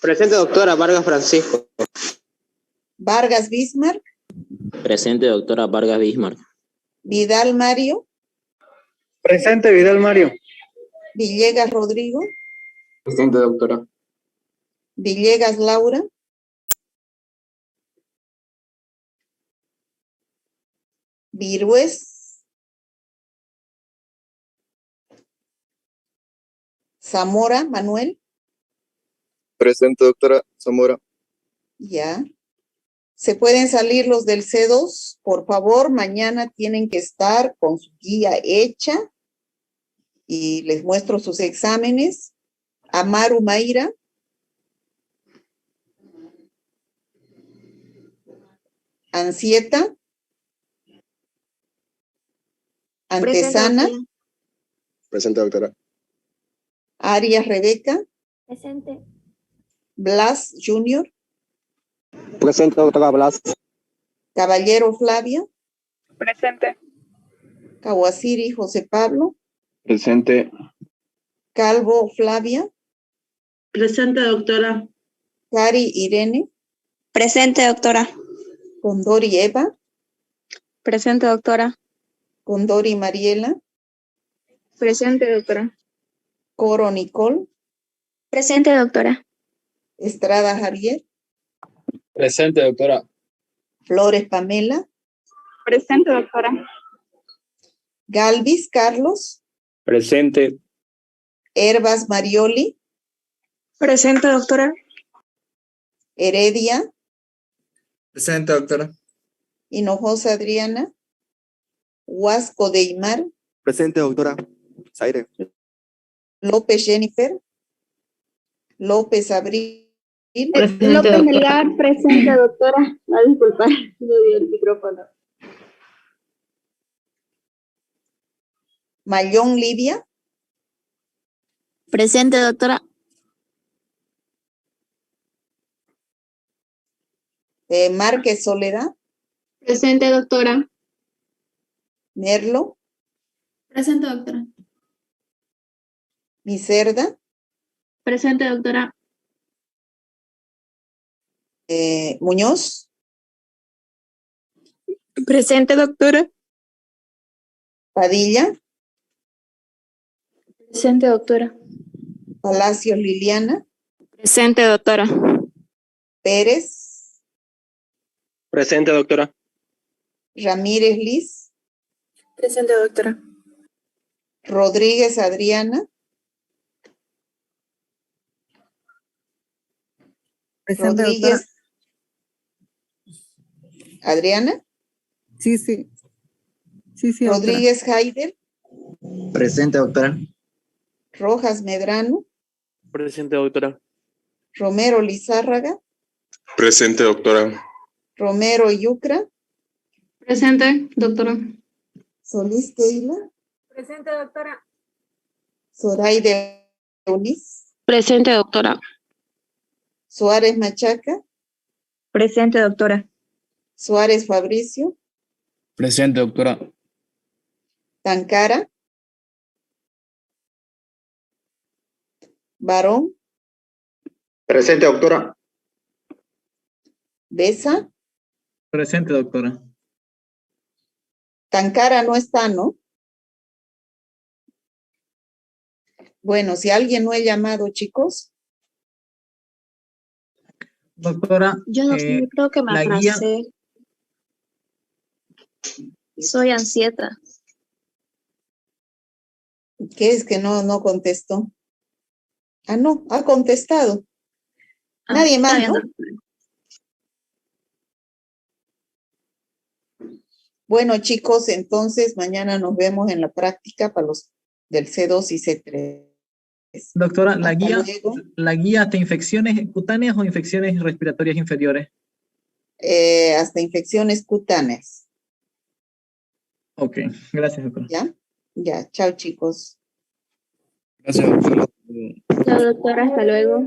S7: Presente, doctora Vargas Francisco.
S1: Vargas Bismarck,
S11: Presente, doctora Vargas Bismarck.
S1: Vidal Mario,
S7: Presente, Vidal Mario.
S1: Villegas Rodrigo,
S8: Presente, doctora.
S1: Villegas Laura, Virués. Zamora, Manuel.
S12: Presente, doctora Zamora.
S1: Ya. ¿Se pueden salir los del C2? Por favor, mañana tienen que estar con su guía hecha y les muestro sus exámenes. Amaru Mayra. Ansieta. Antesana.
S12: Presente, doctora.
S1: Arias Rebeca.
S9: Presente.
S1: Blas Junior.
S7: Presente, doctora Blas.
S1: Caballero Flavia.
S6: Presente.
S1: Kawasiri José Pablo.
S8: Presente.
S1: Calvo Flavia.
S2: Presente, doctora.
S1: Cari Irene.
S10: Presente, doctora.
S1: Condori Eva.
S10: Presente, doctora.
S1: Condori Mariela.
S10: Presente, doctora.
S1: Coro Nicole.
S10: Presente, doctora.
S1: Estrada Javier.
S8: Presente, doctora.
S1: Flores Pamela.
S10: Presente, doctora.
S1: Galvis Carlos.
S8: Presente.
S1: Herbas Marioli.
S10: Presente, doctora.
S1: Heredia.
S4: Presente, doctora.
S1: Hinojosa Adriana. Huasco Deimar.
S12: Presente, doctora. Zaire.
S1: López Jennifer. López Abril.
S2: Presente,
S10: López
S2: doctora.
S10: Melgar, presente, doctora. No, disculpa, no di el micrófono.
S1: Mayón Livia.
S10: Presente, doctora.
S1: Márquez Soledad.
S10: Presente, doctora.
S1: Merlo.
S10: Presente, doctora.
S1: Miserda.
S10: Presente, doctora.
S1: Muñoz.
S10: Presente, doctora.
S1: Padilla.
S10: Presente, doctora.
S1: Palacios Liliana.
S10: Presente, doctora.
S1: Pérez.
S7: Presente, doctora.
S1: Ramírez Liz.
S10: Presente, doctora.
S1: Rodríguez Adriana.
S13: Presente,
S1: Rodríguez. Adriana.
S13: Sí, sí. Sí, sí, doctora.
S1: Rodríguez Haider.
S4: Presente, doctora.
S1: Rojas Medrano.
S8: Presente, doctora.
S1: Romero Lizárraga.
S12: Presente, doctora.
S1: Romero Yucra.
S10: Presente, doctora.
S1: Solís Keila.
S10: Presente, doctora.
S1: Zoraide Eunice.
S10: Presente, doctora.
S1: Suárez Machaca.
S10: Presente, doctora.
S1: Suárez Fabricio.
S8: Presente, doctora.
S1: Tancara. Varón.
S7: Presente, doctora.
S1: Besa.
S4: Presente, doctora.
S1: Tancara no está, ¿no? Bueno, si alguien no he llamado, chicos.
S4: Doctora,
S10: Yo no sé, yo creo que me
S4: la guía,
S10: atrasé. Soy ansieta.
S1: ¿Qué es que no contestó? Ah, no, ha contestado. Nadie
S10: está
S1: más,
S10: bien,
S1: ¿no?
S10: doctora.
S1: Bueno, chicos, entonces mañana nos vemos en la práctica para los del C2 y C3.
S4: doctora,
S1: Hasta luego.
S4: la guía hasta infecciones cutáneas o infecciones respiratorias inferiores.
S1: Hasta infecciones cutáneas.
S4: Ok, gracias, doctora.
S1: ¿Ya? Ya, chao, chicos.
S8: Gracias, doctora.
S10: Chao, doctora, hasta luego.